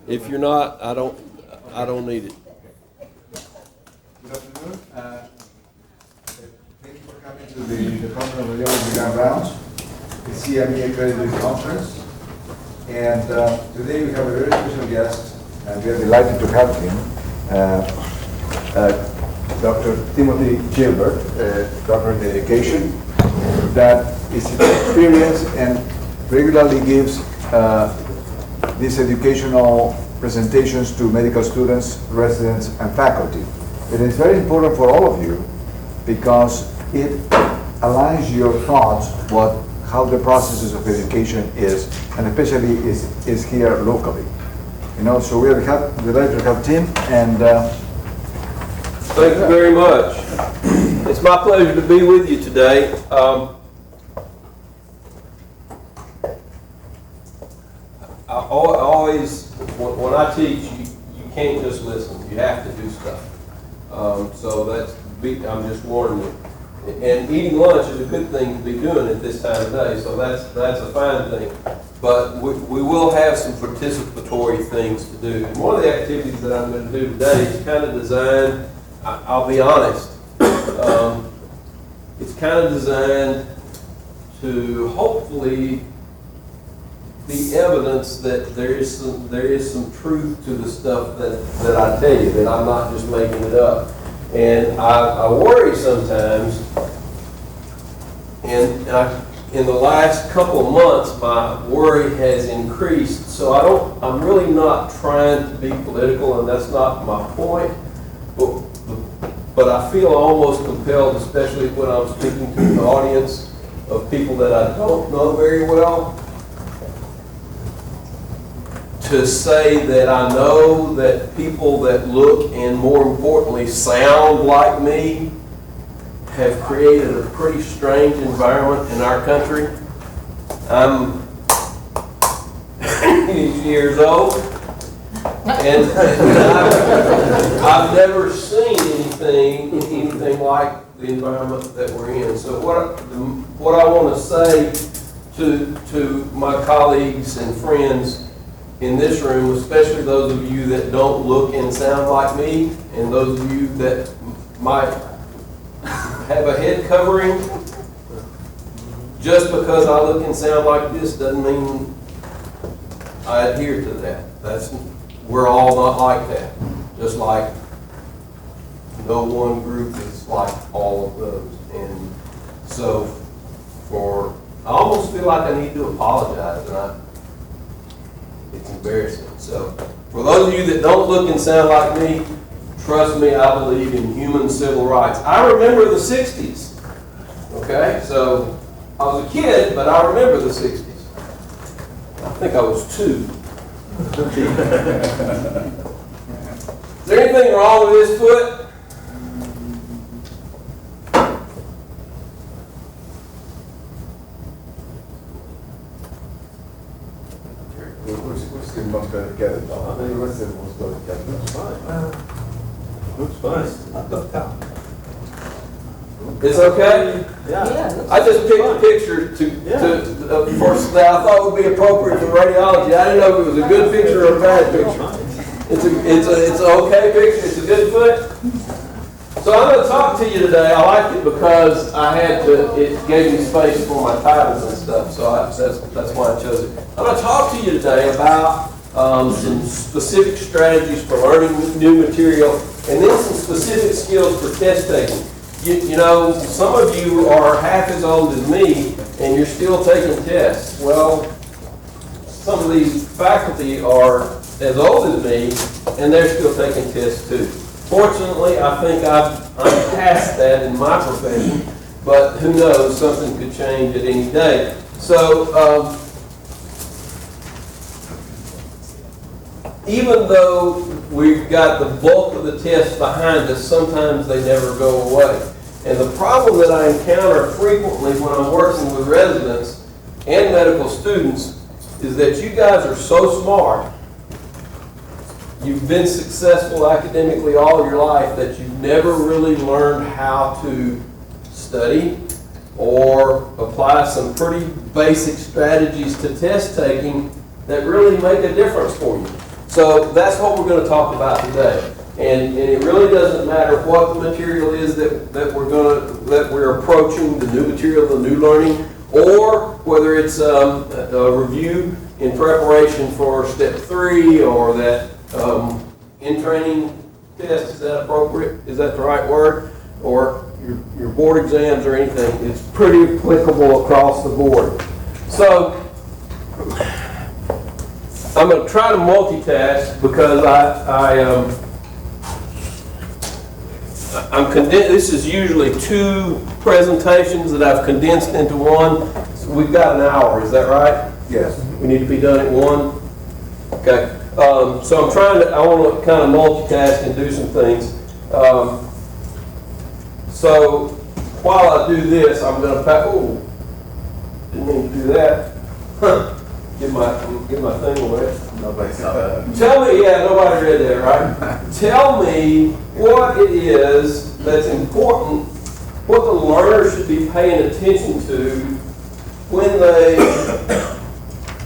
If you're not, I don't need it. Good afternoon. Thank you for coming to the Department of Radiology Grand Rounds. It's CME accredited conference. And today we have a very special guest, and we are delighted to have him, Dr. Timothy Gilbert, Doctor in Education, that is experienced and regularly gives these educational presentations to medical students, residents, and faculty. It is very important for all of you because it aligns your thoughts with how the processes of education is, and especially is here locally. You know, so we're delighted to have Tim, and thank you very much. It's my pleasure to be with you today. I always, when I teach, you can't just listen. You have to do stuff. So I'm just warning you. And eating lunch is a good thing to be doing at this time of day, so that's a fine thing. But we will have some participatory things to do. And one of the activities that I'm going to do today is kind of designed, I'll be honest, it's kind of designed to hopefully be evidence that there is some truth to the stuff that I tell you, that I'm not just making it up. And I worry sometimes, and in the last couple of months, my worry has increased. So I'm really not trying to be political, and that's not my point. But I feel almost compelled, especially when I'm speaking to an audience of people that I don't know very well, to say that I know that people that look and, more importantly, sound like me have created a pretty strange environment in our country. I'm 80 years old, and I've never seen anything like the environment that we're in. So what I want to say to my colleagues and friends in this room, especially those of you that don't look and sound like me, and those of you that might have a head covering, just because I look and sound like this doesn't mean I adhere to that. We're all not like that. Just like no one group is like all of those. And so I almost feel like I need to apologize, and it's embarrassing. So for those of you that don't look and sound like me, trust me, I believe in human civil rights. I remember the 60s. Okay? So I was a kid, but I remember the 60s. I think I was 2. Is there anything wrong with this foot? much better get it. I think the rest of it was going to get it. Looks fine. It's okay? Yeah. I just picked a picture first that I thought would be appropriate for radiology. I didn't know if it was a good picture or a bad picture. It's an okay picture. It's a good foot. So I'm going to talk to you today. I liked it because it gave me space for my titles and stuff. So that's why I chose it. I'm going to talk to you today about some specific strategies for learning new material, and then some specific skills for test taking. You know, some of you are half as old as me, and you're still taking tests. Well, some of these faculty are as old as me, and they're still taking tests too. Fortunately, I think I'm past that in my profession, but who knows, something could change at any day. So, even though we've got the bulk of the tests behind us, sometimes they never go away. And the problem that I encounter frequently when I'm working with residents and medical students is that you guys are so smart, you've been successful academically all your life, that you've never really learned how to study or apply some pretty basic strategies to test taking that really make a difference for you. So that's what we're going to talk about today. And it really doesn't matter what the material is that we're approaching, the new material, the new learning, or whether it's a review in preparation for step 3 or that in-training test. Is that appropriate? Is that the right word? Or your board exams or anything. It's pretty applicable across the board. So I'm going to try to multitask because I'm condensed. This is usually 2 presentations that I've condensed into one. So we've got an hour. Is that right? Yes. We need to be done at 1. Okay. So I want to kind of multitask and do some things. So while I do this, I'm going to didn't mean to do that. Get my thing away. Nobody saw that. Tell me, nobody read that, right? Tell me what it is that's important, what the learner should be paying attention to when they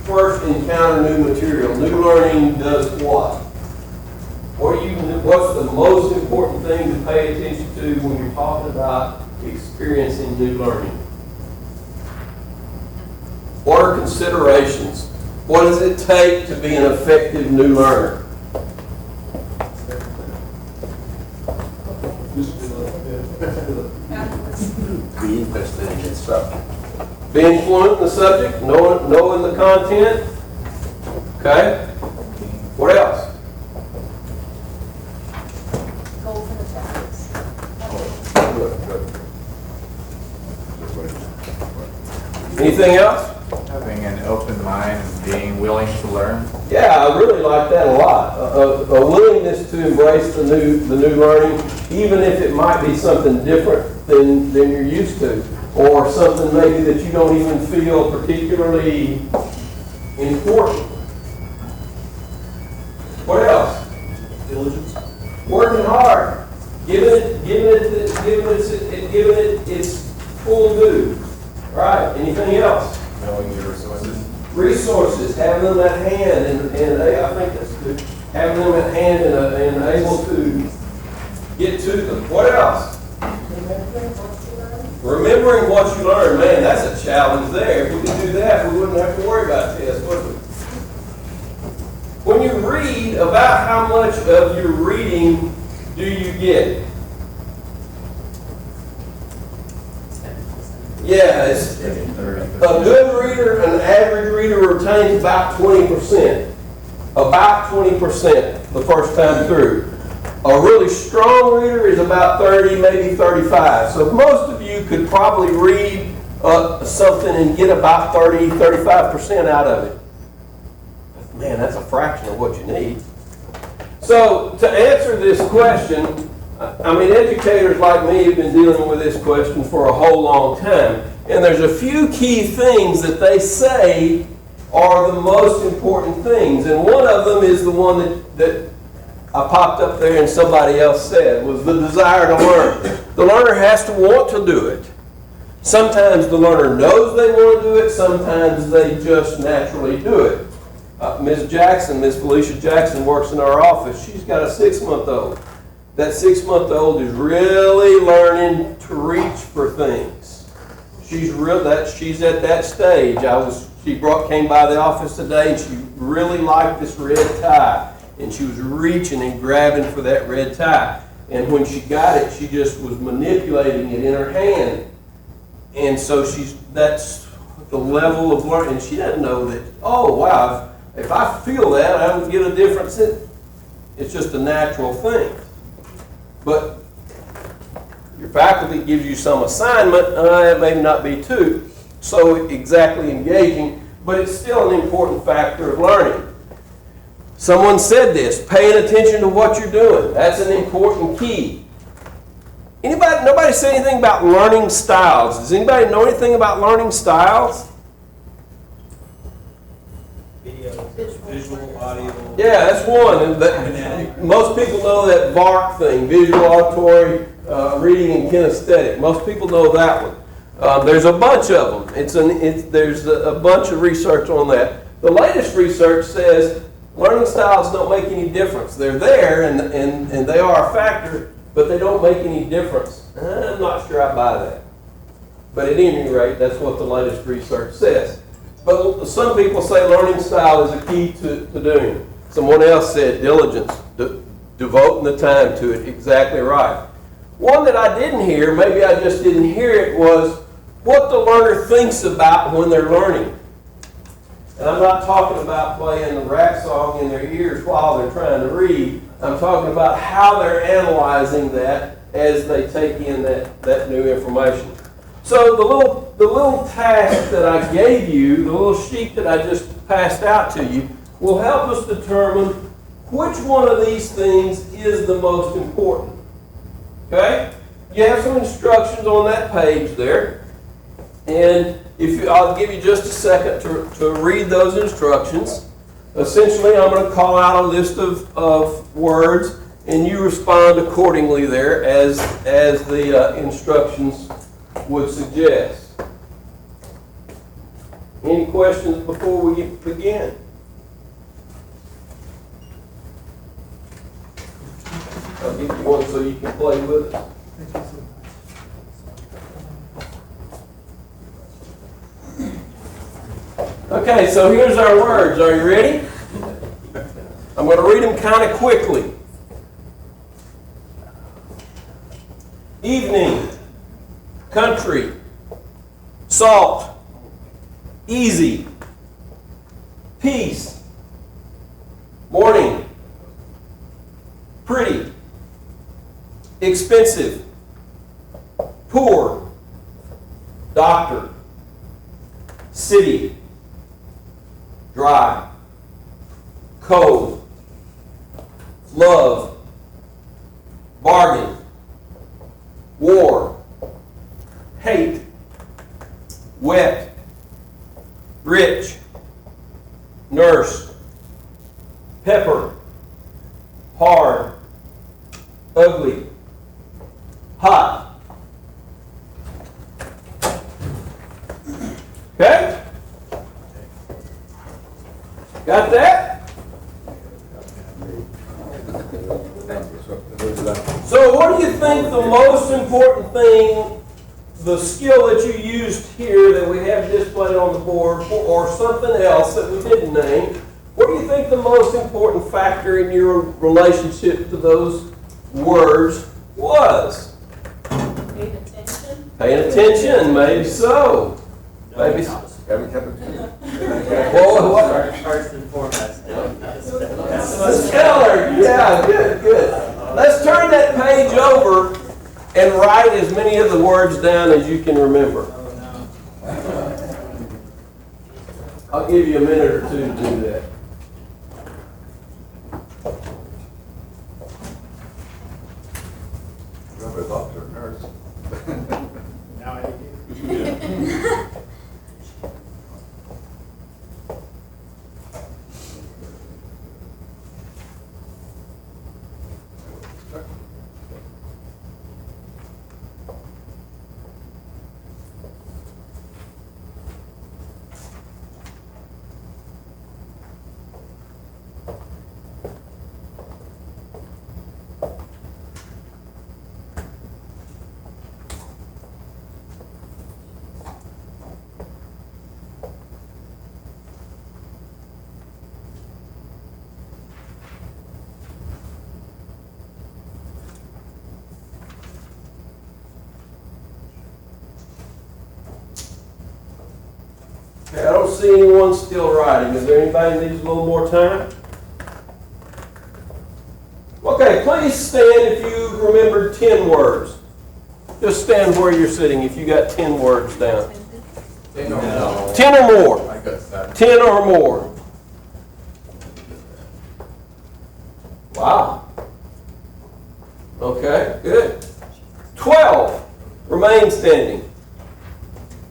first encounter new material. New learning does what? What's the most important thing to pay attention to when you're talking about experiencing new learning? What are considerations? What does it take to be an effective new learner? Be interested in the subject. Being fluent in the subject, knowing the content. Okay? What else? Goal for the practice. Anything else? Having an open mind and being willing to learn. Yeah, I really like that a lot. A willingness to embrace the new learning, even if it might be something different than you're used to, or something maybe that you don't even feel particularly important. What else? Diligence. Working hard, giving it its full due. Right? Anything else? Knowing your resources. Resources, having them at hand, and I think that's good. Having them at hand and able to get to them. What else? Remembering what you learned. Man, that's a challenge there. If we could do that, we wouldn't have to worry about tests, would we? When you read, about how much of your reading do you get? Yeah, it's a good reader, an average reader retains about 20%. About 20% the first time through. A really strong reader is about 30, maybe 35. So most of you could probably read something and get about 30, 35% out of it. Man, that's a fraction of what you need. So to answer this question, I mean, educators like me have been dealing with this question for a whole long time. And there's a few key things that they say are the most important things. And one of them is the one that I popped up there and somebody else said, was the desire to learn. The learner has to want to do it. Sometimes the learner knows they want to do it. Sometimes they just naturally do it. Ms. Felicia Jackson works in our office. She's got a 6-month-old. That 6-month-old is really learning to reach for things. She's at that stage. She came by the office today and she really liked this red tie. And she was reaching and grabbing for that red tie. And when she got it, she just was manipulating it in her hand. And so that's the level of learning. And she doesn't know that, oh, wow, if I feel that, I would get a different sense. It's just a natural thing. But your faculty gives you some assignment, it may not be too so exactly engaging, but it's still an important factor of learning. Someone said this, paying attention to what you're doing. That's an important key. Nobody said anything about learning styles. Does anybody know anything about learning styles? Visual, audio. Yeah, that's one. Most people know that VARC thing, visual, auditory, reading, and kinesthetic. Most people know that one. There's a bunch of them. There's a bunch of research on that. The latest research says Learning styles don't make any difference. They're there and they are a factor, but they don't make any difference. I'm not sure I buy that. But at any rate, that's what the latest research says. But some people say learning style is a key to doing it. Someone else said diligence, devoting the time to it. Exactly right. One that I didn't hear, maybe I just didn't hear it, was what the learner thinks about when they're learning. And I'm not talking about playing the rap song in their ears while they're trying to read. I'm talking about how they're analyzing that as they take in that new information. So the little task that I gave you, the little sheet that I just passed out to you, will help us determine which one of these things is the most important. Okay? You have some instructions on that page there. And I'll give you just a second to read those instructions. Essentially, I'm going to call out a list of words, and you respond accordingly there as the instructions would suggest. Any questions before we begin? I'll give you one so you can play with it. Okay, so here's our words. Are you ready? I'm going to read them kind of quickly. Evening, country, salt, easy, peace, morning, pretty, expensive, poor, doctor, city, dry, cold, love, bargain, war, hate, wet, rich, nurse, pepper, hard, ugly, hot. Okay? Got that? So what do you think the most important thing, the skill that you used here that we have displayed on the board, or something else that we didn't name, what do you think the most important factor in your relationship to those words was? Paying attention. Paying attention, maybe so. Maybe so. Well, First and foremost. Stellar. Yeah, good. Let's turn that page over and write as many of the words down as you can remember. I'll give you a minute or two to do that. Remember doctor, nurse. Now I do. Okay, I don't see anyone still writing. Is there anybody that needs a little more time? Okay, please stand if you remembered 10 words. Just stand where you're sitting if you got 10 words down. 10 or more. I got that. 10 or more. Wow. Okay, good. 12. Remain standing.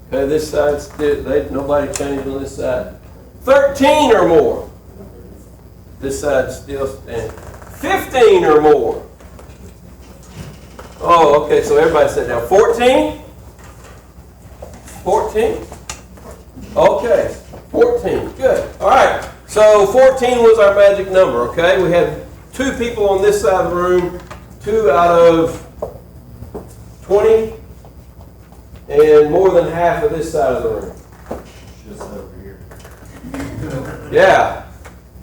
Okay, this side, nobody changed on this side. 13 or more. This side's still standing. 15 or more. Oh, okay, so everybody sat down. 14? 14? Okay, 14. Good. All right. So 14 was our magic number, okay? We had 2 people on this side of the room, 2 out of 20, and more than half of this side of the room. Just over here. Yeah.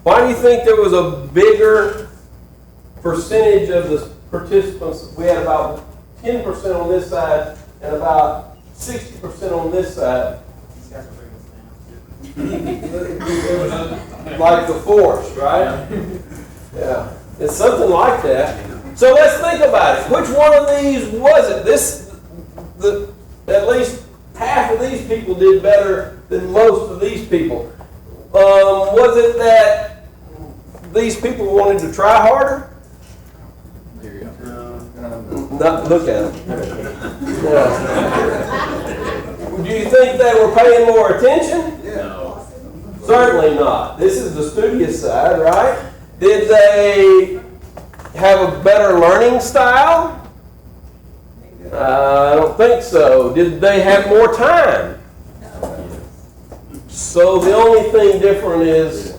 Why do you think there was a bigger percentage of the participants? We had about 10% on this side and about 60% on this side. These guys are bringing us down. Like the force, right? Yeah. It's something like that. So let's think about it. Which one of these was it? At least half of these people did better than most of these people. Was it that these people wanted to try harder? There you go. Not look at them. Yeah. Do you think they were paying more attention? No. Certainly not. This is the studious side, right? Did they have a better learning style? I don't think so. Did they have more time? So the only thing different is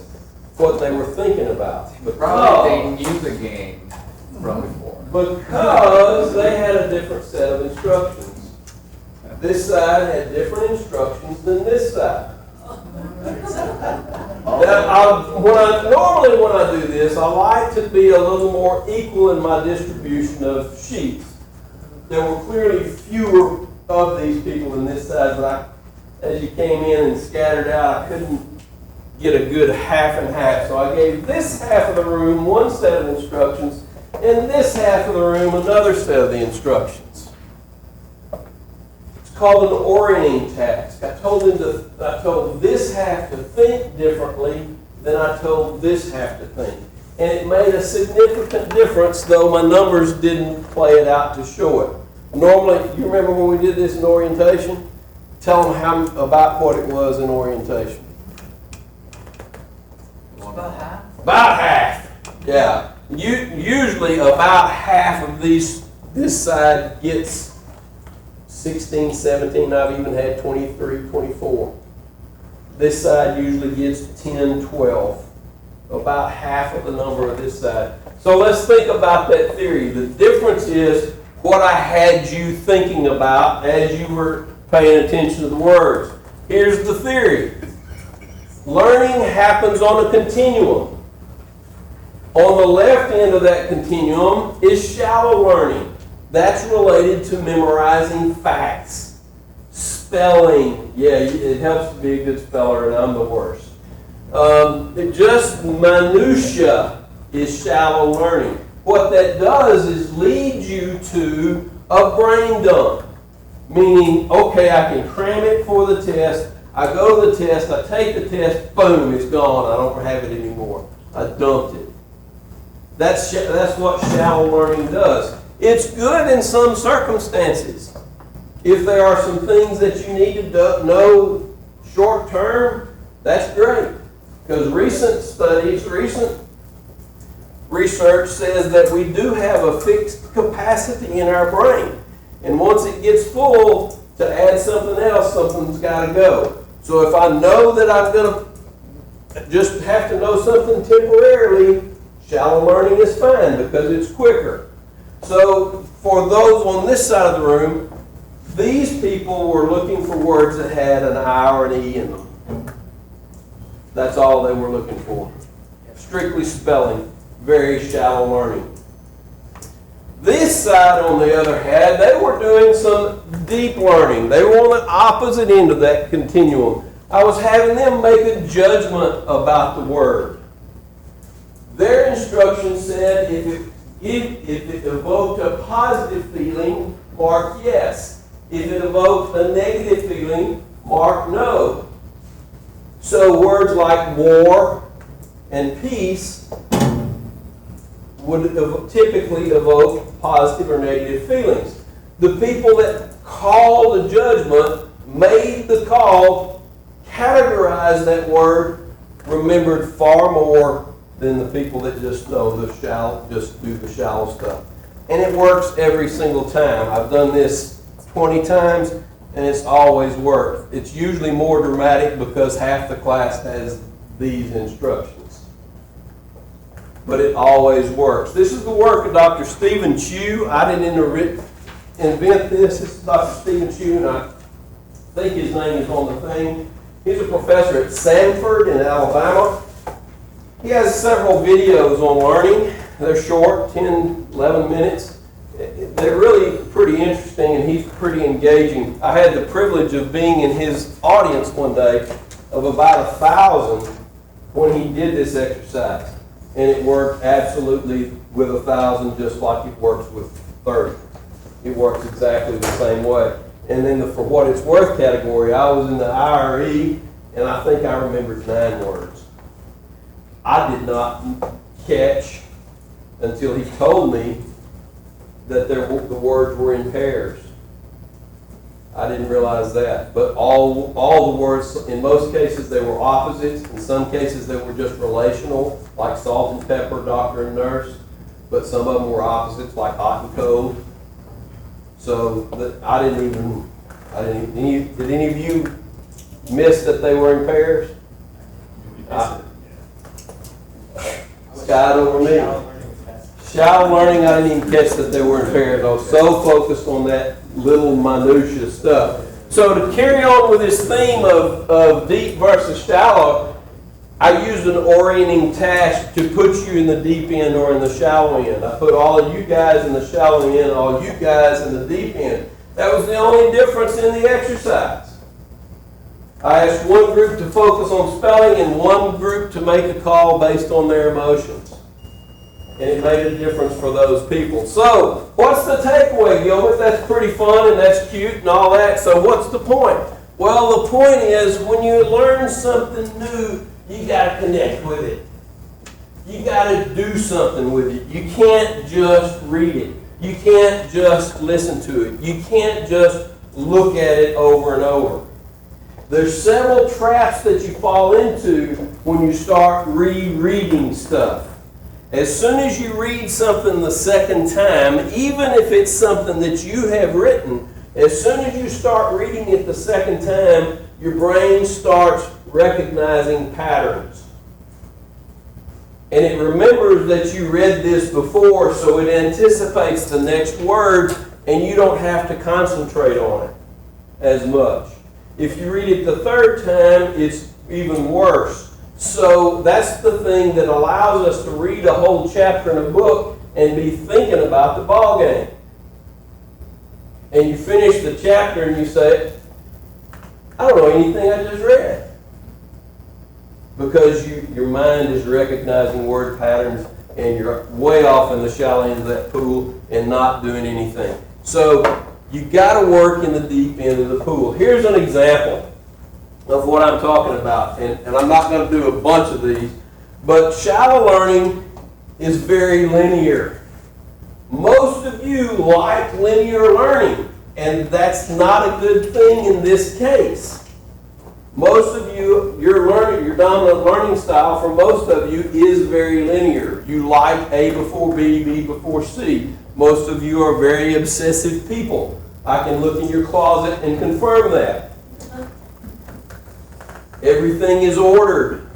what they were thinking about. Probably they knew the game from before. Because they had a different set of instructions. This side had different instructions than this side. Normally when I do this, I like to be a little more equal in my distribution of sheets. There were clearly fewer of these people in this side, but as you came in and scattered out, I couldn't get a good half and half. So I gave this half of the room one set of instructions, and this half of the room another set of the instructions. It's called an orienting task. I told this half to think differently than I told this half to think. And it made a significant difference, though my numbers didn't play it out to show it. Normally, you remember when we did this in orientation? Tell them about what it was in orientation. About half. About half. Yeah. Usually about half of this side gets 16, 17, I've even had 23, 24. This side usually gets 10, 12. About half of the number of this side. So let's think about that theory. The difference is what I had you thinking about as you were paying attention to the words. Here's the theory. Learning happens on a continuum. On the left end of that continuum is shallow learning. That's related to memorizing facts. Spelling. Yeah, it helps to be a good speller, and I'm the worst. Just minutia is shallow learning. What that does is lead you to a brain dump. Meaning, okay, I can cram it for the test. I go to the test, I take the test, boom, it's gone. I don't have it anymore. I dumped it. That's what shallow learning does. It's good in some circumstances. If there are some things that you need to know short term, that's great. Because recent research says that we do have a fixed capacity in our brain. And once it gets full, to add something else, something's got to go. So if I know that I'm going to just have to know something temporarily, shallow learning is fine because it's quicker. So for those on this side of the room, these people were looking for words that had an I or an E in them. That's all they were looking for. Strictly spelling, very shallow learning. This side, on the other hand, they were doing some deep learning. They were on the opposite end of that continuum. I was having them make a judgment about the word. Their instruction said if it evoked a positive feeling, mark yes. If it evoked a negative feeling, mark no. So words like war and peace would typically evoke positive or negative feelings. The people that called the judgment, made the call, categorized that word, remembered far more than the people that just know just do the shallow stuff. And it works every single time. I've done this 20 times, and it's always worked. It's usually more dramatic because half the class has these instructions. But it always works. This is the work of Dr. Stephen Chu. I didn't invent this. This is Dr. Stephen Chu, and I think his name is on the thing. He's a professor at Samford in Alabama. He has several videos on learning. They're short, 10, 11 minutes. They're really pretty interesting, and he's pretty engaging. I had the privilege of being in his audience one day of about 1,000 when he did this exercise. And it worked absolutely with 1,000 just like it works with 30. It works exactly the same way. And then the for what it's worth category, I was in the IRE, and I think I remembered 9 words. I did not catch until he told me that the words were in pairs. I didn't realize that. But all the words, in most cases, they were opposites. In some cases, they were just relational, like salt and pepper, doctor and nurse. But some of them were opposites, like hot and cold. So did any of you miss that they were in pairs? Skied over me. Shallow learning, I didn't even catch that they were in pairs. I was so focused on that little minutia stuff. So to carry on with this theme of deep versus shallow, I used an orienting task to put you in the deep end or in the shallow end. I put all of you guys in the shallow end, all you guys in the deep end. That was the only difference in the exercise. I asked one group to focus on spelling and one group to make a call based on their emotions. And it made a difference for those people. So, what's the takeaway, Gilbert? That's pretty fun and that's cute and all that. So what's the point? Well, the point is when you learn something new, you got to connect with it. You got to do something with it. You can't just read it. You can't just listen to it. You can't just look at it over and over. There's several traps that you fall into when you start rereading stuff. As soon as you read something the second time, even if it's something that you have written, as soon as you start reading it the second time, your brain starts recognizing patterns. And it remembers that you read this before, so it anticipates the next word, and you don't have to concentrate on it as much. If you read it the third time, it's even worse. So that's the thing that allows us to read a whole chapter in a book and be thinking about the ball game. And you finish the chapter and you say, I don't know anything I just read. Because your mind is recognizing word patterns and you're way off in the shallow end of that pool and not doing anything. So you got to work in the deep end of the pool. Here's an example of what I'm talking about. And I'm not going to do a bunch of these. But shallow learning is very linear. Most of you like linear learning. And that's not a good thing in this case. Most of you, your dominant learning style for most of you is very linear. You like A before B, B before C. Most of you are very obsessive people. I can look in your closet and confirm that. Everything is ordered.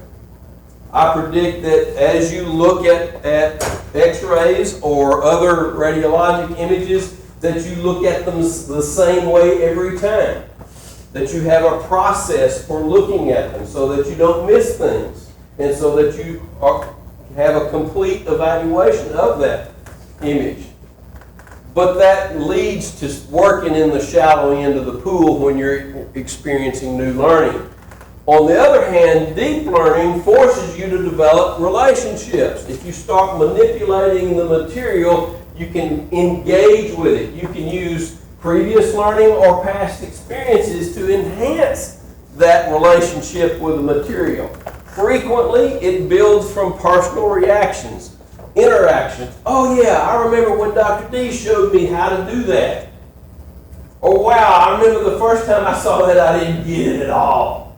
I predict that as you look at x-rays or other radiologic images, that you look at them the same way every time. That you have a process for looking at them so that you don't miss things and so that you have a complete evaluation of that image. But that leads to working in the shallow end of the pool when you're experiencing new learning. On the other hand, deep learning forces you to develop relationships. If you start manipulating the material, you can engage with it. You can use previous learning or past experiences to enhance that relationship with the material. Frequently, it builds from personal reactions, interactions. Oh yeah, I remember when Dr. D showed me how to do that. Or wow, I remember the first time I saw that I didn't get it at all.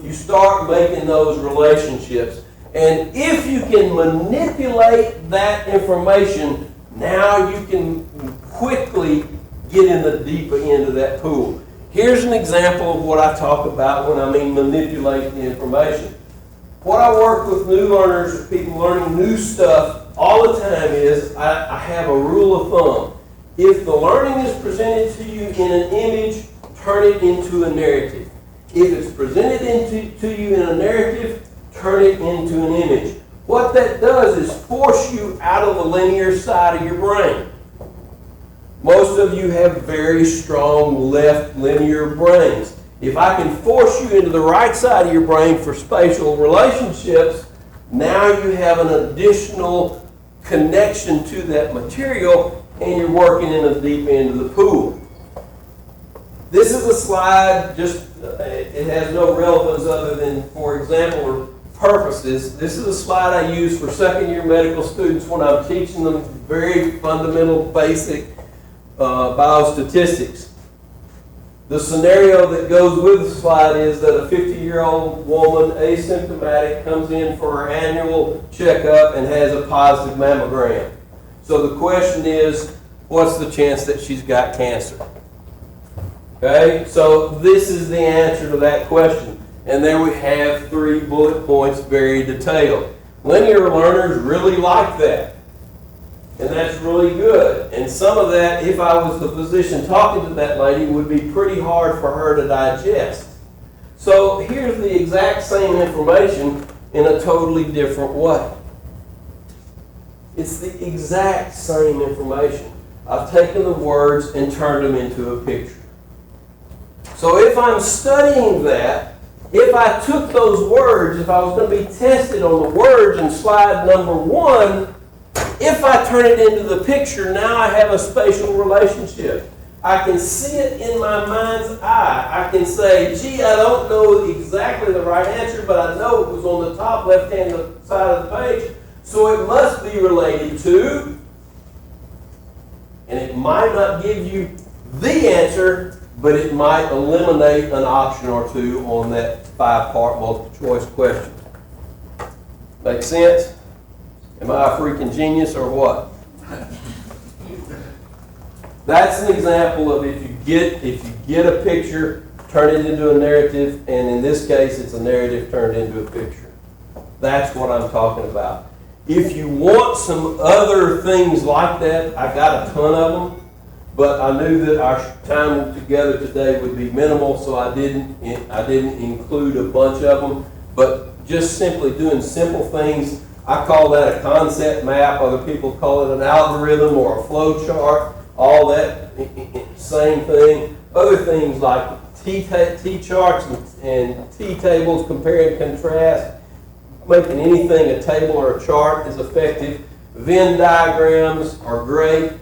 You start making those relationships. And if you can manipulate that information, now you can quickly get in the deeper end of that pool. Here's an example of what I talk about when I mean manipulate the information. what I work with new learners, people learning new stuff all the time is I have a rule of thumb. If the learning is presented to you in an image, turn it into a narrative. If it's presented to you in a narrative, turn it into an image. What that does is force you out of the linear side of your brain. Most of you have very strong left linear brains. If I can force you into the right side of your brain for spatial relationships, now you have an additional connection to that material and you're working in the deep end of the pool. This is a slide, it has no relevance other than for example or purposes. This is a slide I use for second year medical students when I'm teaching them very fundamental basic biostatistics. The scenario that goes with the slide is that a 50-year-old woman, asymptomatic, comes in for her annual checkup and has a positive mammogram. So the question is, what's the chance that she's got cancer? Okay, so this is the answer to that question. And there we have 3 bullet points, very detailed. Linear learners really like that. And that's really good. And some of that, if I was the physician talking to that lady, would be pretty hard for her to digest. So here's the exact same information in a totally different way. It's the exact same information. I've taken the words and turned them into a picture. So if I'm studying that, if I took those words, if I was going to be tested on the words in slide number 1, if I turn it into the picture, now I have a spatial relationship. I can see it in my mind's eye. I can say, gee, I don't know exactly the right answer, but I know it was on the top left-hand side of the page, so it must be related to, and it might not give you the answer, but it might eliminate an option or two on that 5-part multiple choice question. Make sense? Am I a freaking genius or what? That's an example of if you get a picture, turn it into a narrative, and in this case, it's a narrative turned into a picture. That's what I'm talking about. If you want some other things like that, I got a ton of them, but I knew that our time together today would be minimal, so I didn't include a bunch of them. But just simply doing simple things, I call that a concept map. Other people call it an algorithm or a flow chart. All that same thing. Other things like T-charts and T-tables, compare and contrast. Making anything a table or a chart is effective. Venn diagrams are great.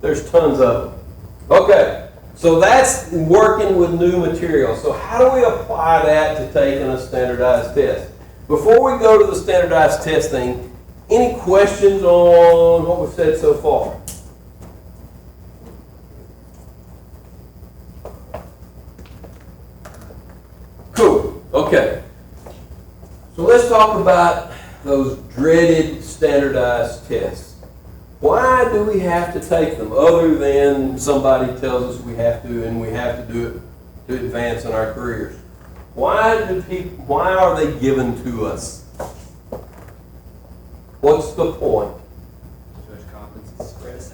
There's tons of them. Okay, so that's working with new material. So how do we apply that to taking a standardized test? Before we go to the standardized testing, any questions on what we've said so far? Cool. Okay. So let's talk about those dreaded standardized tests. Why do we have to take them other than somebody tells us we have to and we have to do it to advance in our careers? Why are they given to us? What's the point? Judge competency, spread us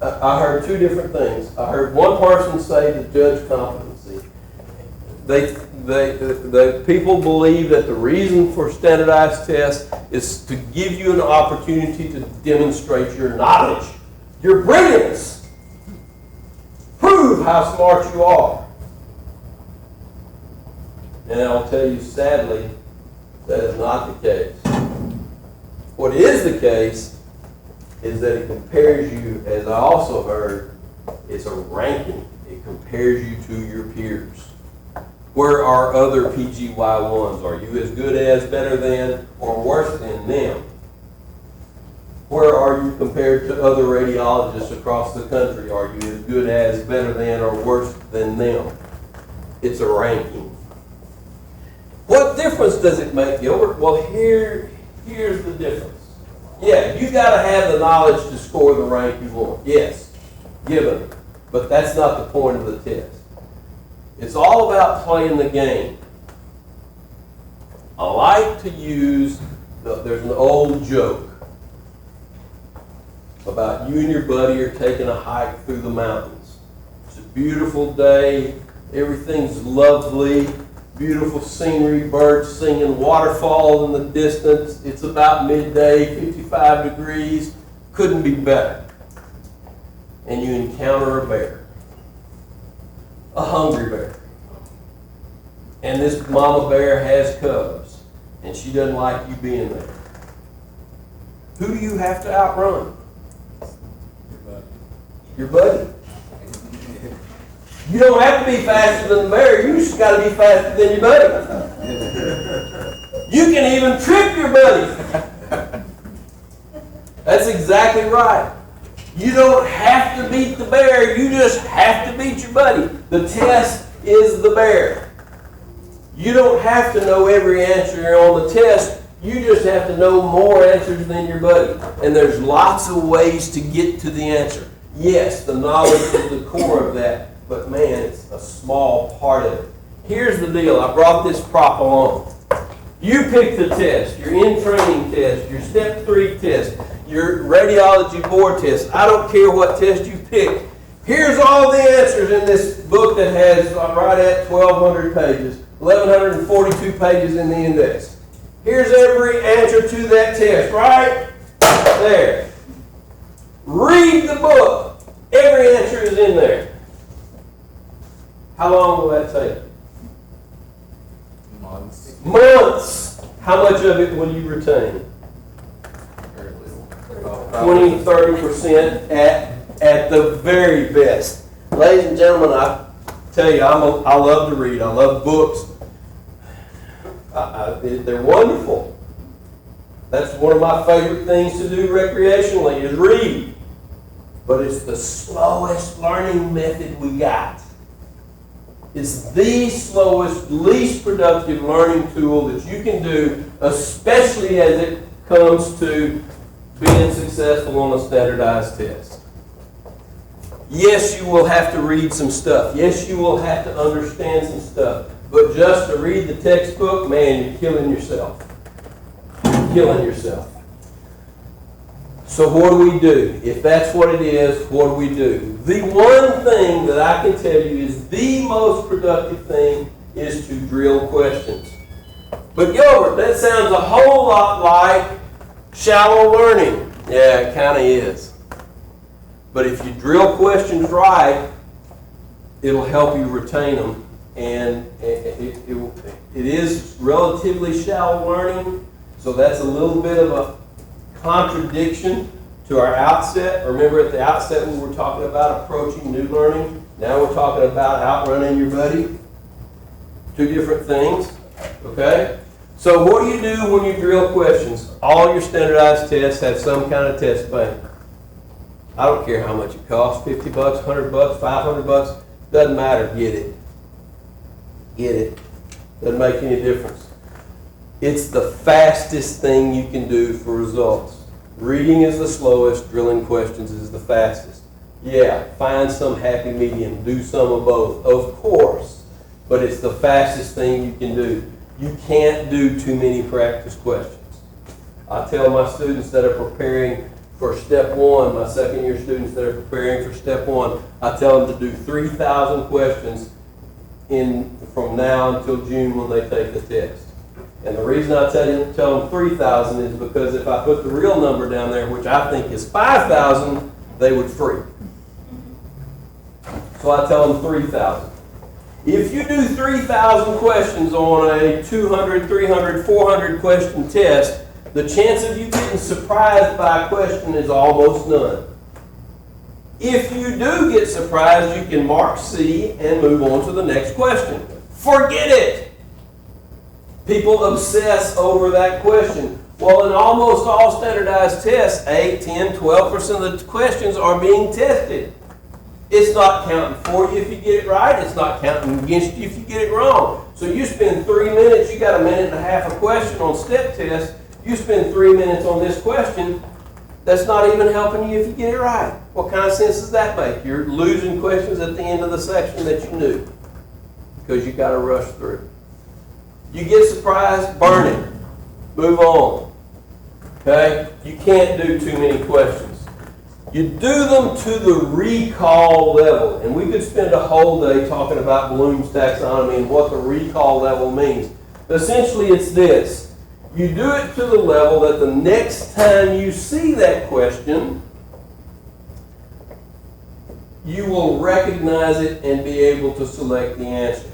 out. I heard 2 different things. I heard one person say to judge competency. The people believe that the reason for standardized tests is to give you an opportunity to demonstrate your knowledge, your brilliance. Prove how smart you are. And I'll tell you, sadly, that is not the case. What is the case is that it compares you, as I also heard, it's a ranking. It compares you to your peers. Where are other PGY1s? Are you as good as, better than, or worse than them? Where are you compared to other radiologists across the country? Are you as good as, better than, or worse than them? It's a ranking. What difference does it make, Gilbert? Well, here's the difference. Yeah, you got to have the knowledge to score the rank you want. Yes, given. But that's not the point of the test. It's all about playing the game. I like to use, there's an old joke about you and your buddy are taking a hike through the mountains. It's a beautiful day, everything's lovely, beautiful scenery, birds singing, waterfalls in the distance. It's about midday, 55 degrees, couldn't be better. And you encounter a bear, a hungry bear. And this mama bear has cubs, and she doesn't like you being there. Who do you have to outrun? Your buddy. You don't have to be faster than the bear, you just got to be faster than your buddy. You can even trip your buddy. That's exactly right. You don't have to beat the bear, you just have to beat your buddy. The test is the bear. You don't have to know every answer on the test, you just have to know more answers than your buddy. And there's lots of ways to get to the answer. Yes, the knowledge is the core of that, but man, it's a small part of it. Here's the deal, I brought this prop along. You pick the test, your in-training test, your step 3 test, your radiology board test. I don't care what test you pick. Here's all the answers in this book that has right at 1,200 pages, 1,142 pages in the index. Here's every answer to that test, right there. Read the book. Every answer is in there. How long will that take? Months. Months. How much of it will you retain? Very little. 20, 30% at the very best. Ladies and gentlemen, I tell you, I love to read. I love books. They're wonderful. That's one of my favorite things to do recreationally is read. But it's the slowest learning method we got. It's the slowest, least productive learning tool that you can do, especially as it comes to being successful on a standardized test. Yes, you will have to read some stuff. Yes, you will have to understand some stuff. But just to read the textbook, man, you're killing yourself. You're killing yourself. So what do we do? If that's what it is, what do we do? The one thing that I can tell you is the most productive thing is to drill questions. But Gilbert, that sounds a whole lot like shallow learning. Yeah, it kind of is. But if you drill questions right, it'll help you retain them. And it is relatively shallow learning, so that's a little bit of a contradiction to our outset. Remember at the outset we were talking about approaching new learning. Now we're talking about outrunning your buddy. Two different things, okay? So what do you do when you drill questions? All your standardized tests have some kind of test bank. I don't care how much it costs, 50 bucks, 100 bucks, 500 bucks, doesn't matter, get it. Get it. Doesn't make any difference. It's the fastest thing you can do for results. Reading is the slowest, drilling questions is the fastest. Yeah, find some happy medium, do some of both, of course, but it's the fastest thing you can do. You can't do too many practice questions. I tell my students that are preparing for step 1, my second year students that are preparing for step 1, I tell them to do 3,000 questions from now until June when they take the test. And the reason I tell them 3,000 is because if I put the real number down there, which I think is 5,000, they would freak. So I tell them 3,000. If you do 3,000 questions on a 200, 300, 400 question test, the chance of you getting surprised by a question is almost none. If you do get surprised, you can mark C and move on to the next question. Forget it. People obsess over that question. Well, in almost all standardized tests, 8, 10, 12% of the questions are being tested. It's not counting for you if you get it right. It's not counting against you if you get it wrong. So you spend 3 minutes, you got a minute and a half a question on step test. You spend 3 minutes on this question. That's not even helping you if you get it right. What kind of sense does that make? You're losing questions at the end of the section that you knew because you got to rush through. You get surprised, burn it. Move on. Okay? You can't do too many questions. You do them to the recall level. And we could spend a whole day talking about Bloom's taxonomy and what the recall level means. Essentially, it's this. You do it to the level that the next time you see that question, you will recognize it and be able to select the answer.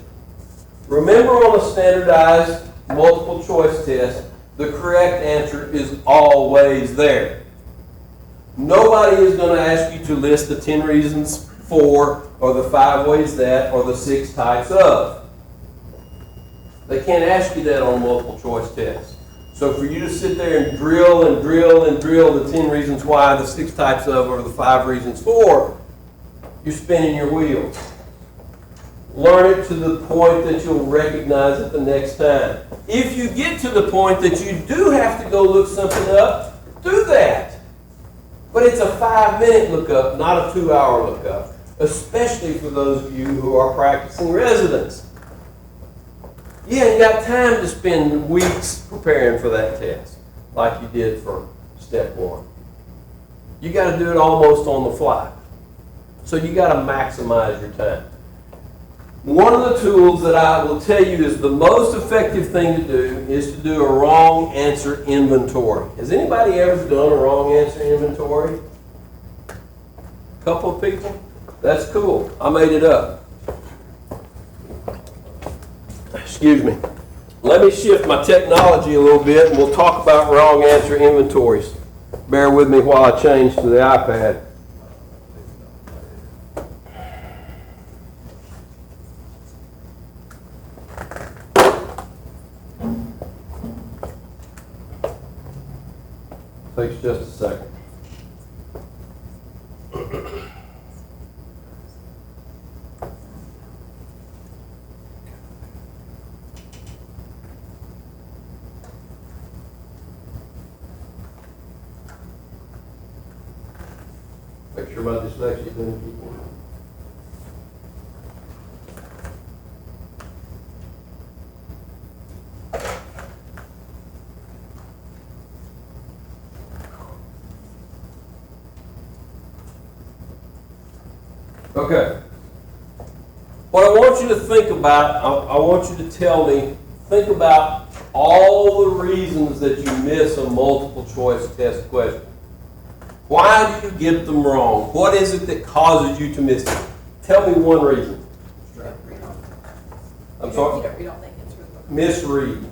Remember, on a standardized multiple choice test, the correct answer is always there. Nobody is going to ask you to list the 10 reasons for, or the 5 ways that, or the 6 types of. They can't ask you that on multiple choice tests. So for you to sit there and drill and drill and drill the 10 reasons why, the 6 types of, or the 5 reasons for, you're spinning your wheels. Learn it to the point that you'll recognize it the next time. If you get to the point that you do have to go look something up, do that. But it's a 5-minute lookup, not a 2-hour lookup, especially for those of you who are practicing residents. You ain't got time to spend weeks preparing for that test like you did for step 1. You got to do it almost on the fly. So you got to maximize your time. One of the tools that I will tell you is the most effective thing to do is to do a wrong answer inventory. Has anybody ever done a wrong answer inventory? A couple of people? That's cool. I made it up. Excuse me. Let me shift my technology a little bit and we'll talk about wrong answer inventories. Bear with me while I change to the iPad. Takes just a second. Make sure my dyslexia doesn't keep me. Okay. What I want you to think about, I want you to tell me, think about all the reasons that you miss a multiple choice test question. Why do you get them wrong? What is it that causes you to miss it? Tell me one reason. I'm sorry? You don't think it's really. Misread.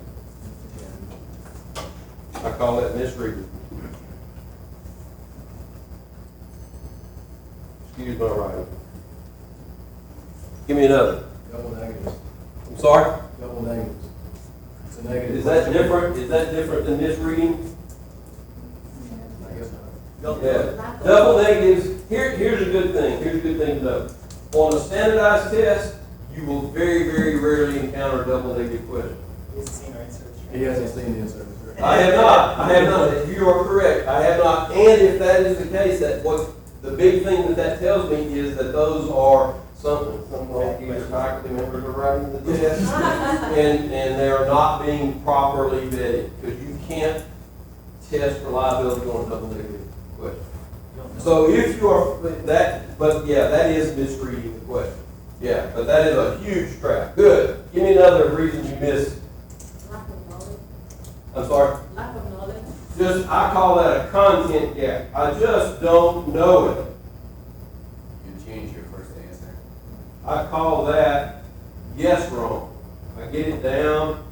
I call that misreading. Excuse my writing. Give me another. Double negatives. I'm sorry? Double negatives. It's a negative. Is that different? Is that different than misreading? I guess not. Yeah. Double negatives. Here's a good thing. Here's a good thing to know. On a standardized test, you will very, very rarely encounter a double negative question. He hasn't seen the answer. I have not. I have not. You are correct. I have not. And if that is the case, that what the big thing that tells me is that those are some like either faculty members are writing the test, and they are not being properly vetted, because you can't test reliability on a double negative question. So if you are that, but yeah, that is misreading the question. Yeah, but that is a huge trap. Good. Give me another reason you missed. Lack of knowledge. I'm sorry? Lack of knowledge. I call that a content gap. I just don't know it. You change your first answer. I call that guess wrong. I get it down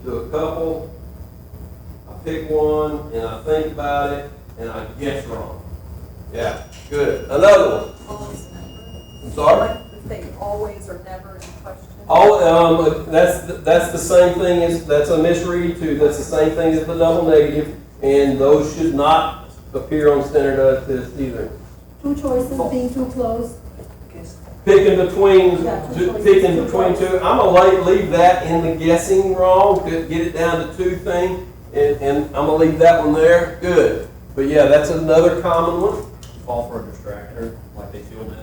to a couple, I pick one, and I think about it, and I guess wrong. Yeah, good. Another one. Always never. I'm sorry? Like the thing always or never in question. That's the same thing as, that's a misread too. That's the same thing as the double negative, and those should not appear on standardized tests either. Two choices being too close. Picking between, Yeah, picking between two. I'm gonna leave that in the guessing wrong, get it down to 2 thing, and I'm gonna leave that one there. Good. But yeah, that's another common one. Fall for a distractor, like they feel in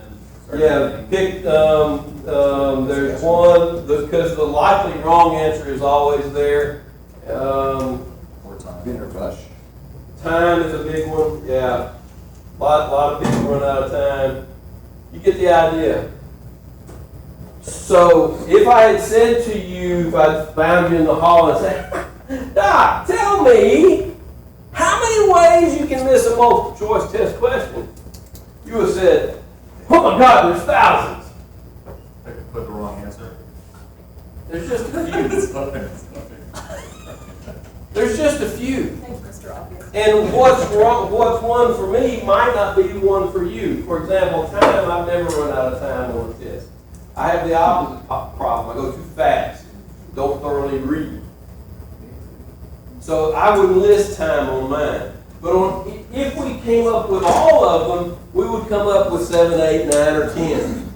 Yeah, pick, there's one, because the likely wrong answer is always there. Dinner flush. Time is a big one, yeah. Lot of people run out of time. You get the idea. So if I had said to you, if I found you in the hall and said, Doc, tell me how many ways you can miss a multiple choice test question, you would have said, oh my God, there's thousands. I put the wrong answer. There's just a few. There's just a few. Thanks, Mr. Obvious. And what's one for me might not be one for you. For example, time, I've never run out of time on a test. I have the opposite problem. I go too fast. Don't thoroughly read. So I would list time on mine. But if we came up with all of them, we would come up with 7, 8, 9, or 10.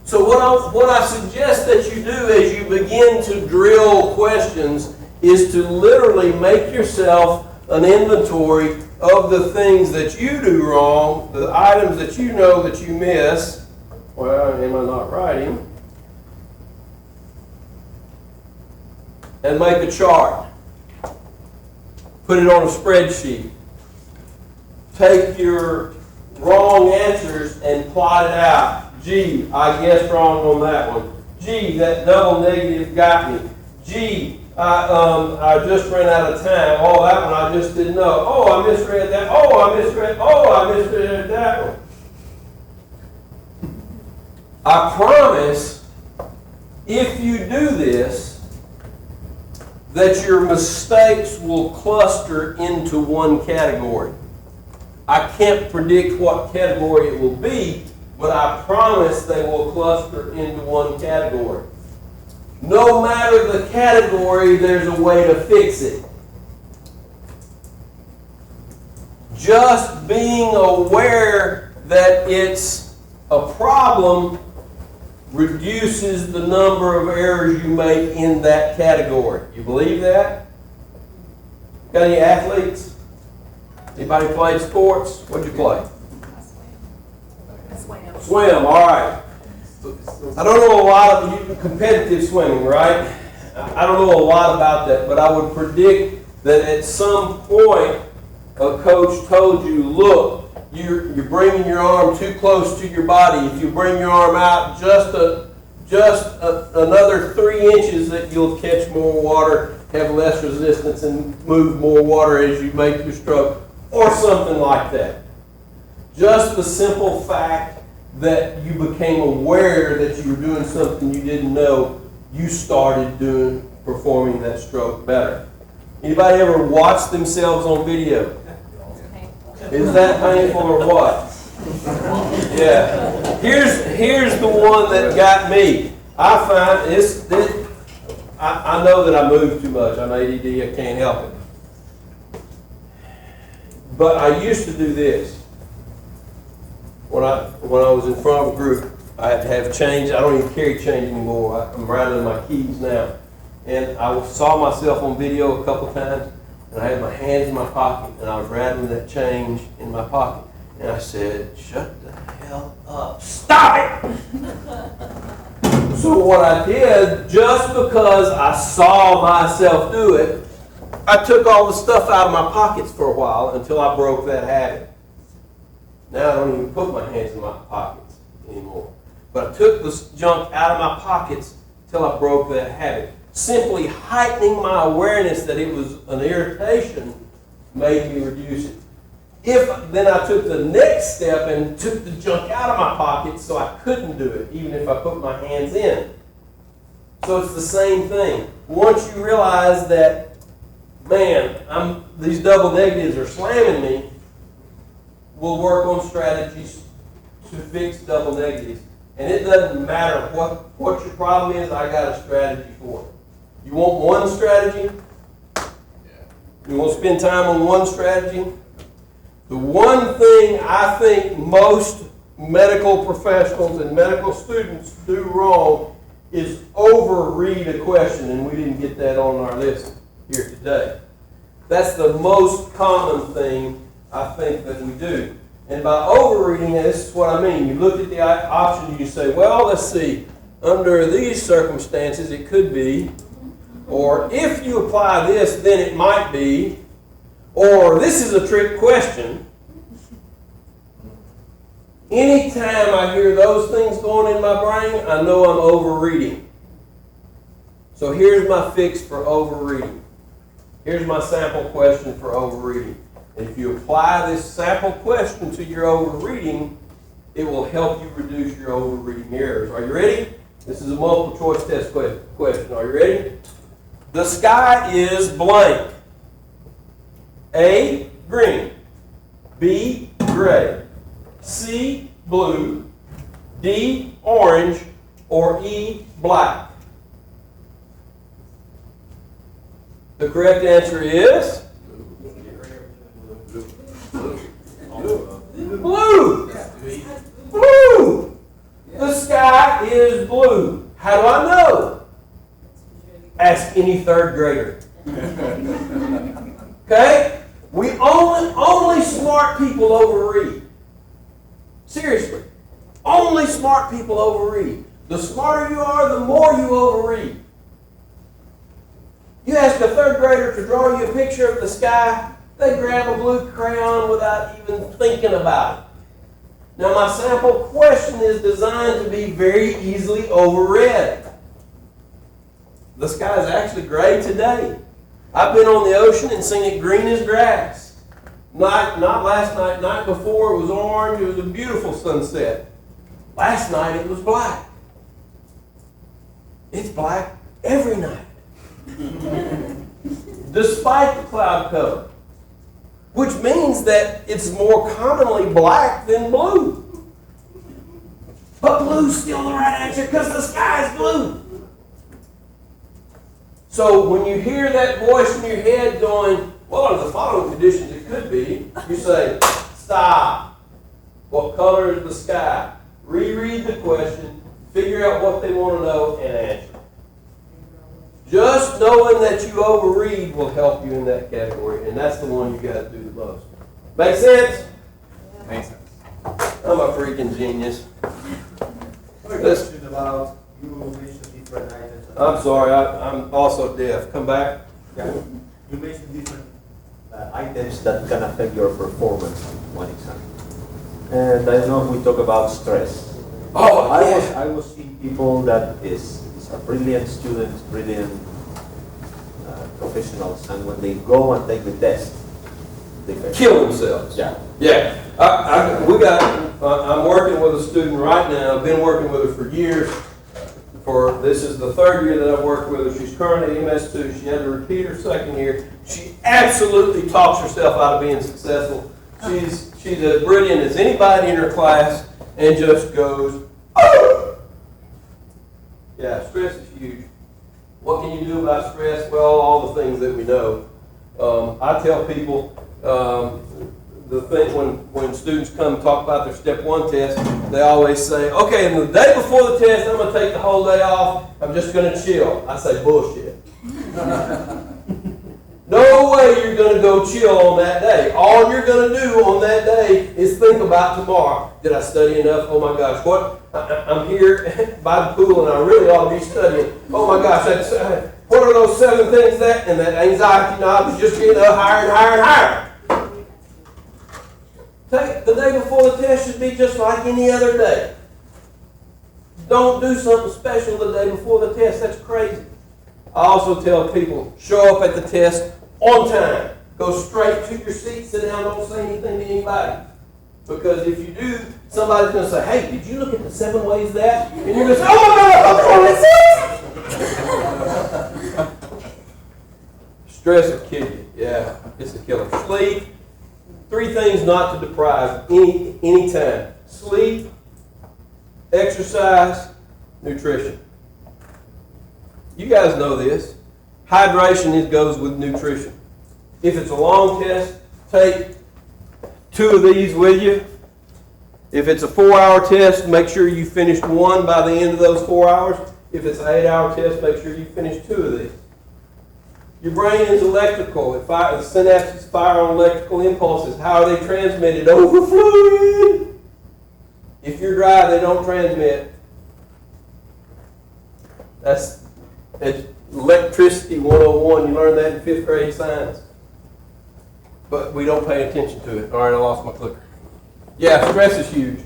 So what I suggest that you do as you begin to drill questions is to literally make yourself an inventory of the things that you do wrong, the items that you know that you miss. Well, am I not writing? And make a chart. Put it on a spreadsheet. Take your wrong answers and plot it out. Gee, I guessed wrong on that one. Gee, that double negative got me. Gee, I just ran out of time. Oh, that one I just didn't know. Oh, I misread that. Oh, I misread that one. I promise, if you do this, that your mistakes will cluster into one category. I can't predict what category it will be, but I promise they will cluster into one category. No matter the category, there's a way to fix it. Just being aware that it's a problem reduces the number of errors you make in that category. You believe that? Got any athletes? Anybody played sports? What'd you play? Swam. Swim, all right. I don't know a lot of competitive swimming, right? I don't know a lot about that, but I would predict that at some point a coach told you, look, you're bringing your arm too close to your body. If you bring your arm out just another 3 inches, that you'll catch more water, have less resistance, and move more water as you make your stroke, or something like that. Just the simple fact that you became aware that you were doing something you didn't know, you started performing that stroke better. Anybody ever watch themselves on video? Is that painful or what? Yeah. Here's the one that got me. I find I know that I move too much. I'm ADD. I can't help it. But I used to do this. When I was in front of a group, I had to have change. I don't even carry change anymore. I'm rattling my keys now. And I saw myself on video a couple times, and I had my hands in my pocket, and I was rattling that change in my pocket. And I said, shut the hell up. Stop it! So what I did, just because I saw myself do it, I took all the stuff out of my pockets for a while until I broke that habit. Now I don't even put my hands in my pockets anymore. But I took this junk out of my pockets until I broke that habit. Simply heightening my awareness that it was an irritation made me reduce it. If then I took the next step and took the junk out of my pockets so I couldn't do it, even if I put my hands in. So it's the same thing. Once you realize that, man, these double negatives are slamming me, we'll work on strategies to fix double negatives. And it doesn't matter what your problem is, I got a strategy for it. You want one strategy? You want to spend time on one strategy? The one thing I think most medical professionals and medical students do wrong is overread a question, and we didn't get that on our list here today. That's the most common thing I think that we do. And by overreading, this is what I mean. You look at the option and you say, well, let's see, under these circumstances it could be, or if you apply this, then it might be, or this is a trick question. Anytime I hear those things going in my brain, I know I'm overreading. So here's my fix for overreading. Here's my sample question for overreading. And if you apply this sample question to your overreading, it will help you reduce your overreading errors. Are you ready? This is a multiple choice test question. Are you ready? The sky is blank. A, green. B, gray. C, blue. D, orange. Or E, black. The correct answer is blue. Blue. The sky is blue. How do I know? Ask any third grader. Okay? We only smart people overread. Seriously. Only smart people overread. The smarter you are, the more you overread. You ask a third grader to draw you a picture of the sky, they grab a blue crayon without even thinking about it. Now my sample question is designed to be very easily overread. The sky is actually gray today. I've been on the ocean and seen it green as grass. Not last night, night before it was orange, it was a beautiful sunset. Last night it was black. It's black every night. Despite the cloud cover. Which means that it's more commonly black than blue. But blue's still the right answer because the sky is blue. So when you hear that voice in your head going, well, under the following conditions it could be, you say, stop. What color is the sky? Reread the question, figure out what they want to know, and answer. Just knowing that you overread will help you in that category, and that's the one you got to do the most. Make sense? Makes sense. I'm a freaking genius. Question about, you mentioned different items. I'm sorry, I'm also deaf. Come back. Yeah. You mentioned different items that can affect your performance in one exam. And I know we talk about stress. Oh, I was seeing people that are brilliant students, brilliant professionals, and when they go and take the test, they fail. Kill themselves. Yeah. Yeah. I'm working with a student right now. I've been working with her for years. This is the third year that I've worked with her. She's currently MS2. She had to repeat her second year. She absolutely talks herself out of being successful. She's as brilliant as anybody in her class and just goes, oh! Yeah, stress is huge. What can you do about stress? Well, all the things that we know. I tell people the thing when students come talk about their step 1 test, they always say, okay, and the day before the test, I'm going to take the whole day off. I'm just going to chill. I say, bullshit. No way you're going to go chill on that day. All you're going to do on that day is think about tomorrow. Did I study enough? Oh my gosh, I'm here by the pool and I really ought to be studying. Oh my gosh, what are those 7 things that? And that anxiety knob is just getting up higher and higher and higher. The day before the test should be just like any other day. Don't do something special the day before the test. That's crazy. I also tell people, show up at the test on time. Go straight to your seat, sit down, don't say anything to anybody. Because if you do, somebody's going to say, hey, did you look at the 7 ways that? And you're going to say, oh my God, I'm going to Stress will kill you. Yeah, it's a killer. Sleep. 3 things not to deprive any time. Sleep, exercise, nutrition. You guys know this. Hydration goes with nutrition. If it's a long test, take 2 of these with you. If it's a 4-hour test, make sure you finished 1 by the end of those 4 hours. If it's an 8-hour test, make sure you finish 2 of these. Your brain is electrical. The synapses fire on electrical impulses. How are they transmitted? Over fluid. If you're dry, they don't transmit. That's electricity 101. You learned that in 5th grade science. But we don't pay attention to it. All right, I lost my clicker. Yeah, stress is huge.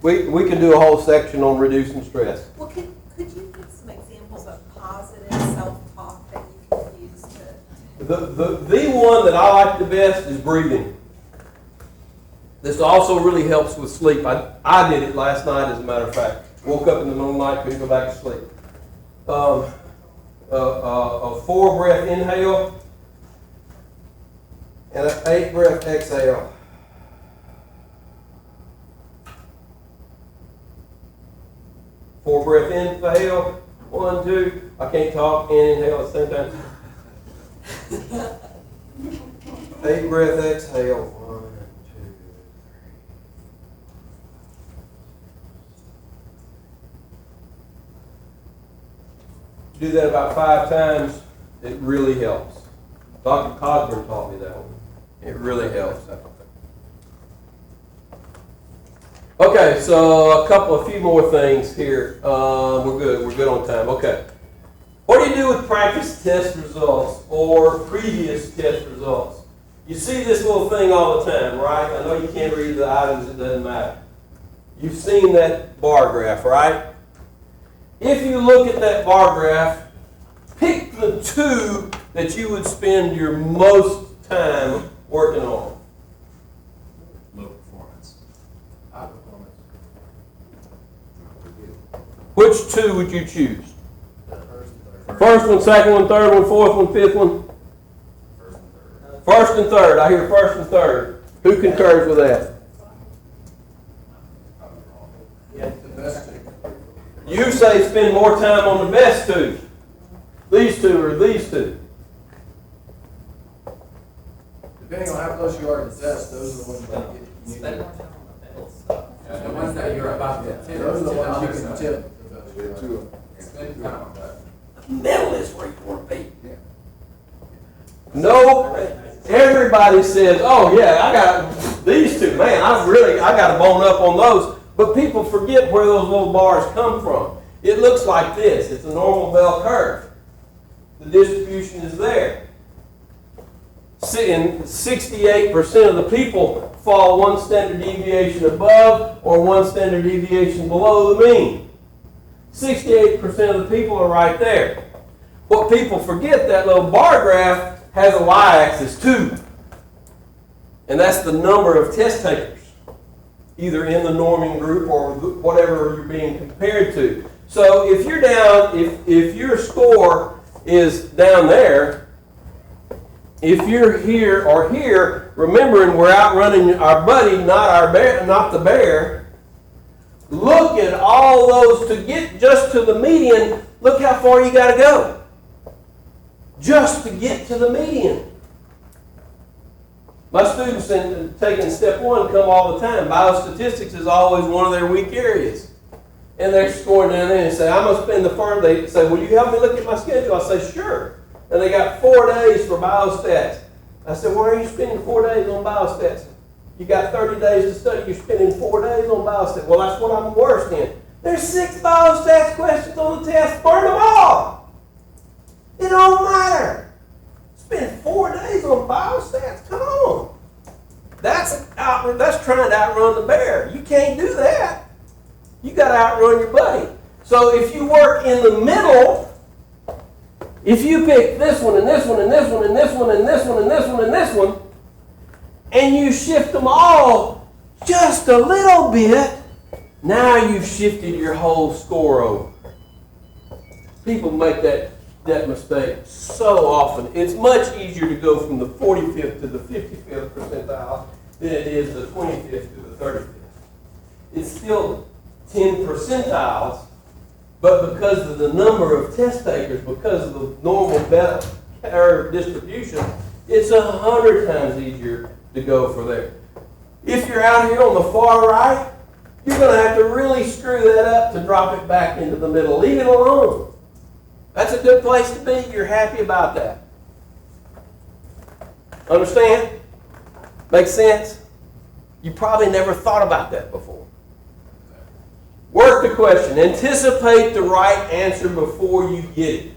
We can do a whole section on reducing stress. Well, could you give some examples of positive self-talk that you can use to? The one that I like the best is breathing. This also really helps with sleep. I did it last night, as a matter of fact. Woke up in the middle of the night, couldn't go back to sleep. A 4-breath inhale and an 8-breath exhale. Four-breath inhale, 1, 2. I can't talk and inhale at the same time. 8-breath exhale, 1, 2. Do that about 5 times. It really helps. Dr. Cosburn taught me that one. It really helps. Okay, so a few more things here. We're good on time. Okay. What do you do with practice test results or previous test results? You see this little thing all the time, right? I know you can't read the items, it doesn't matter. You've seen that bar graph, right? If you look at that bar graph, pick the 2 that you would spend your most time working on. Low performance. High performance. Which 2 would you choose? First one, second one, third one, fourth one, fifth one? First and third. I hear first and third. Who concurs with that? You say spend more time on the best 2. These 2 or these 2? Depending on how close you are to the test, those are the ones that get Spend more time on the middle stuff. The ones that you're about to attempt. those are the ones you can attempt. Spend time on that. Middle is where you want to be. No, everybody says, oh yeah, I got these 2. Man, I got to bone up on those. But people forget where those little bars come from. It looks like this. It's a normal bell curve. The distribution is there. And 68% of the people fall 1 standard deviation above or 1 standard deviation below the mean. 68% of the people are right there. What people forget, that little bar graph has a y-axis too. And that's the number of test takers, either in the norming group or whatever you're being compared to. So if you're down, if your score is down there, if you're here or here, remembering we're outrunning our buddy, not the bear. Look at all those to get just to the median. Look how far you got to go just to get to the median. My students taking step 1 come all the time. Biostatistics is always one of their weak areas. And they're scoring down there and say, I'm going to spend the first. They say, will you help me look at my schedule? I say, sure. And they got 4 days for biostats. I said, why are you spending 4 days on biostats? You got 30 days to study. You're spending 4 days on biostats. Well, that's what I'm worst in. There's 6 biostats questions on the test. Burn them all. It don't matter. Spend 4 days on biostats. Come on. That's trying to outrun the bear. You can't do that. You got to outrun your buddy. So if you work in the middle, if you pick this one and this one and this one and this one and this one and this one and this one, and you shift them all just a little bit, now you've shifted your whole score over. People make that mistake so often. It's much easier to go from the 45th to the 55th percentile than it is the 25th to the 35th. It's still 10 percentiles, but because of the number of test takers, because of the normal error distribution, it's 100 times easier to go for there. If you're out here on the far right, you're going to have to really screw that up to drop it back into the middle. Leave it alone. That's a good place to be. You're happy about that. Understand? Makes sense? You probably never thought about that before. Work the question. Anticipate the right answer before you get it.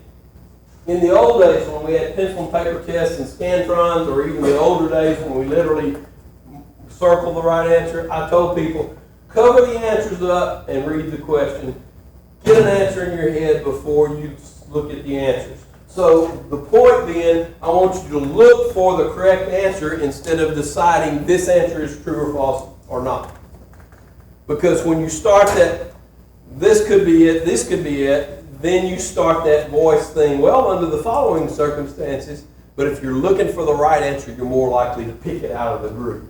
In the old days when we had pencil and paper tests and scantrons, or even the older days when we literally circle the right answer, I told people, cover the answers up and read the question. Get an answer in your head before you look at the answers. So the point being, I want you to look for the correct answer instead of deciding this answer is true or false or not. Because when you start that, this could be it, this could be it, then you start that voice thing, well, under the following circumstances, but if you're looking for the right answer, you're more likely to pick it out of the group.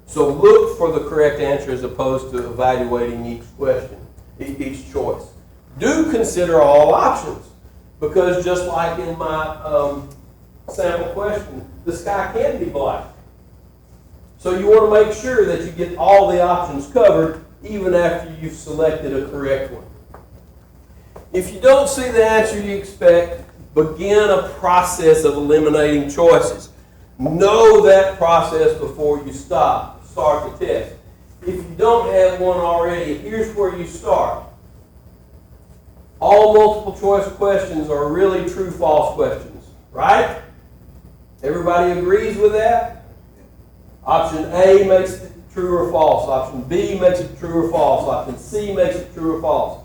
So look for the correct answer as opposed to evaluating each question, each choice. Do consider all options, because just like in my sample question, the sky can be black. So you want to make sure that you get all the options covered, even after you've selected a correct one. If you don't see the answer you expect, begin a process of eliminating choices. Know that process before you start the test. If you don't have one already, here's where you start. All multiple choice questions are really true-false questions, right? Everybody agrees with that? Option A makes it true or false. Option B makes it true or false. Option C makes it true or false.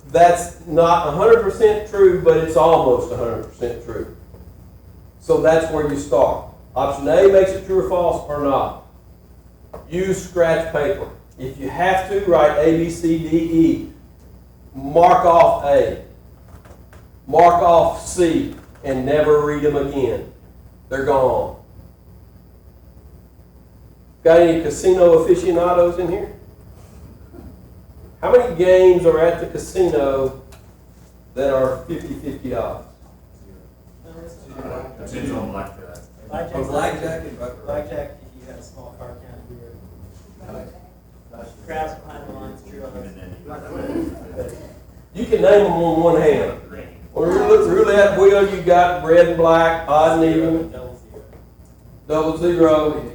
That's not 100% true, but it's almost 100% true. So that's where you start. Option A makes it true or false or not. Use scratch paper. If you have to, write A, B, C, D, E. Mark off A. Mark off C and never read them again. They're gone. Got any casino aficionados in here? How many games are at the casino that are $50 odds? Depends on blackjack. Blackjack, if you have a small card count, crabs behind the lines, true on those. You can name them on one hand. On the roulette wheel, you got red and black, odd and even, double zero.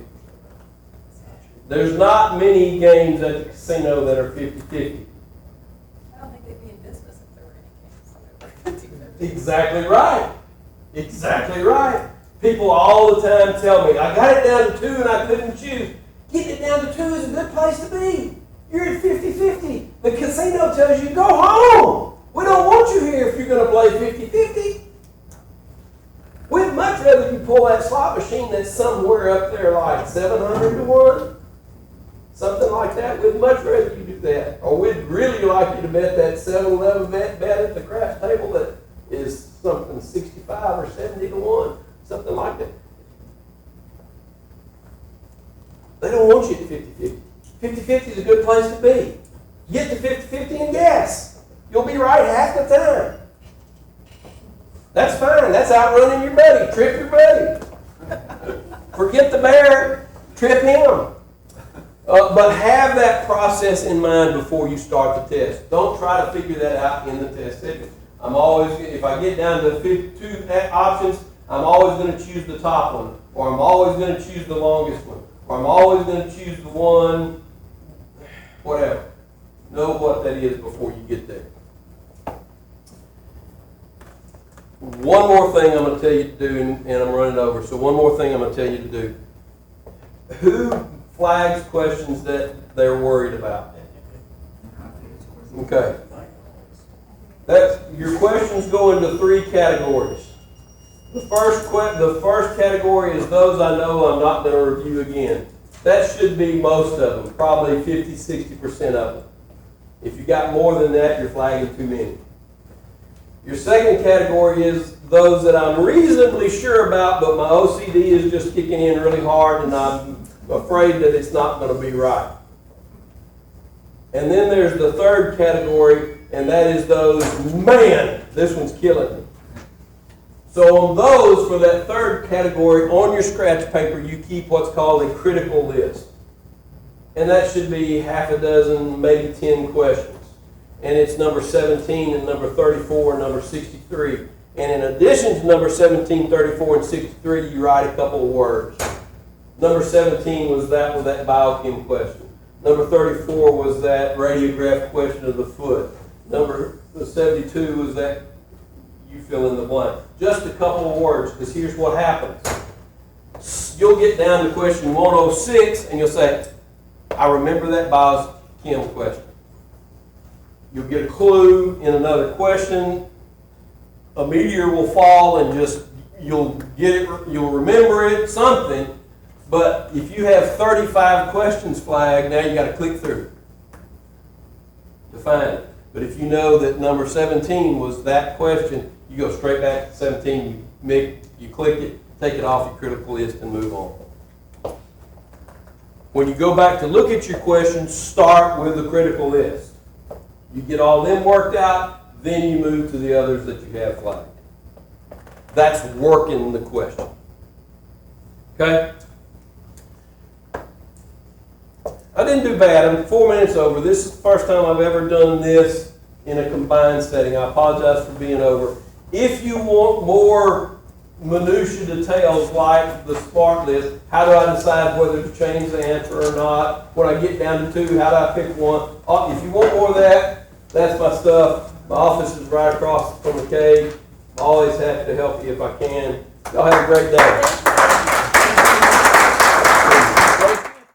There's not many games at the casino that are 50-50. I don't think they'd be in business if there were any games that were 50-50. Exactly right. Exactly right. People all the time tell me, I got it down to 2 and I couldn't choose. Getting it down to 2 is a good place to be. You're at 50-50. The casino tells you, go home. We don't want you here if you're going to play 50-50. We'd much rather you pull that slot machine that's somewhere up there like 700 to 1. Something like that. We'd much rather you do that. Or we'd really like you to bet that 7-11 bet at the craft table that is something 65 or 70 to 1. Something like that. They don't want you at 50-50. 50-50 is a good place to be. Get to 50-50 and guess. You'll be right half the time. That's fine. That's outrunning your buddy. Trip your buddy. Forget the bear. Trip him. But have that process in mind before you start the test. Don't try to figure that out in the test segment. I'm always, if I get down to 2 options, I'm always going to choose the top one. Or I'm always going to choose the longest one. Or I'm always going to choose the one, whatever. Know what that is before you get there. One more thing I'm going to tell you to do, and I'm running over, so one more thing I'm going to tell you to do. Who flags questions that they're worried about? Okay. Your questions go into 3 categories. The first category is those I know I'm not going to review again. That should be most of them, probably 50-60% of them. If you got more than that, you're flagging too many. Your second category is those that I'm reasonably sure about, but my OCD is just kicking in really hard and I'm afraid that it's not going to be right. And then there's the third category, and that is those, man, this one's killing me. So on those, for that third category, on your scratch paper, you keep what's called a critical list. And that should be half a dozen, maybe 10 questions. And it's number 17 and number 34 and number 63. And in addition to number 17, 34, and 63, you write a couple of words. Number 17 was that biochem question. Number 34 was that radiograph question of the foot. Number 72 was that you fill in the blank. Just a couple of words, because here's what happens. You'll get down to question 106, and you'll say, I remember that biochem question. You'll get a clue in another question. A meteor will fall, and you'll get it, you'll remember it, something. But if you have 35 questions flagged, now you got to click through to find it. But if you know that number 17 was that question, you go straight back to 17, you click it, take it off your critical list, and move on. When you go back to look at your questions, start with the critical list. You get all them worked out, then you move to the others that you have flagged. That's working the question. Okay? I didn't do bad. I'm 4 minutes over. This is the first time I've ever done this in a combined setting. I apologize for being over. If you want more minutia details like the SMART list, how do I decide whether to change the answer or not? When I get down to 2, how do I pick one? If you want more of that, that's my stuff. My office is right across from the cave. I'm always happy to help you if I can. Y'all have a great day.